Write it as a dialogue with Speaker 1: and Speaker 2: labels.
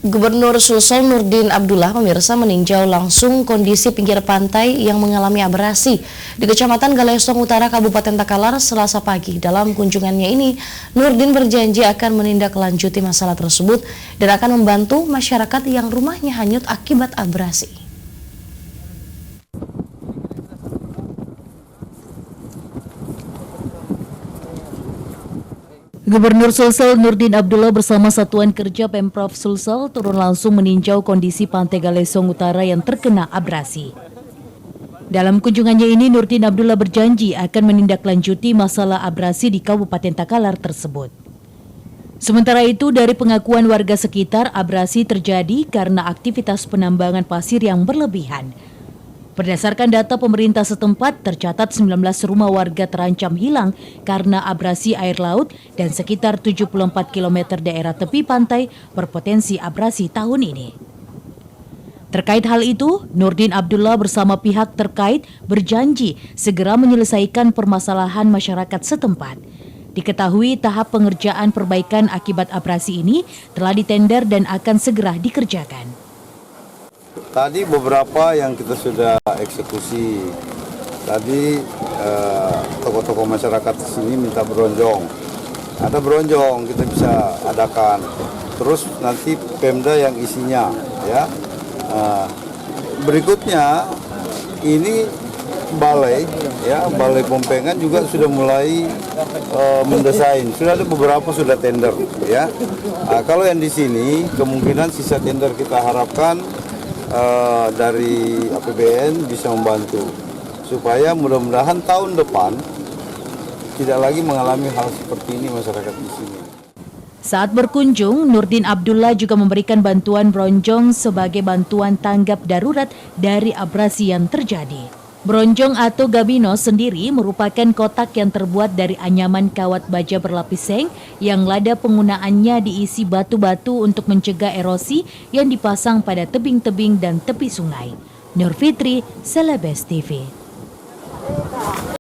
Speaker 1: Gubernur Sulsel Nurdin Abdullah pemirsa meninjau langsung kondisi pinggir pantai yang mengalami abrasi di Kecamatan Galesong Utara, Kabupaten Takalar, Selasa pagi. Dalam kunjungannya ini, Nurdin berjanji akan menindaklanjuti masalah tersebut dan akan membantu masyarakat yang rumahnya hanyut akibat abrasi.
Speaker 2: Gubernur Sulsel Nurdin Abdullah bersama Satuan Kerja Pemprov Sulsel turun langsung meninjau kondisi Pantai Galesong Utara yang terkena abrasi. Dalam kunjungannya ini, Nurdin Abdullah berjanji akan menindaklanjuti masalah abrasi di Kabupaten Takalar tersebut. Sementara itu, dari pengakuan warga sekitar, abrasi terjadi karena aktivitas penambangan pasir yang berlebihan. Berdasarkan data pemerintah setempat, tercatat 19 rumah warga terancam hilang karena abrasi air laut dan sekitar 74 km daerah tepi pantai berpotensi abrasi tahun ini. Terkait hal itu, Nurdin Abdullah bersama pihak terkait berjanji segera menyelesaikan permasalahan masyarakat setempat. Diketahui tahap pengerjaan perbaikan akibat abrasi ini telah ditender dan akan segera dikerjakan.
Speaker 3: Tadi beberapa yang kita sudah eksekusi. Tadi tokoh-tokoh masyarakat di sini minta beronjong. Ada beronjong kita bisa adakan. Terus nanti Pemda yang isinya, ya. Berikutnya ini balai, ya, balai Pompengan juga sudah mulai mendesain. Sudah ada beberapa sudah tender, ya. Kalau yang di sini kemungkinan sisa tender kita harapkan dari APBN bisa membantu supaya mudah-mudahan tahun depan tidak lagi mengalami hal seperti ini masyarakat di sini.
Speaker 2: Saat berkunjung, Nurdin Abdullah juga memberikan bantuan bronjong sebagai bantuan tanggap darurat dari abrasi yang terjadi. Bronjong atau gabino sendiri merupakan kotak yang terbuat dari anyaman kawat baja berlapis seng yang lada penggunaannya diisi batu-batu untuk mencegah erosi yang dipasang pada tebing-tebing dan tepi sungai. Nur Fitri, Celebes TV.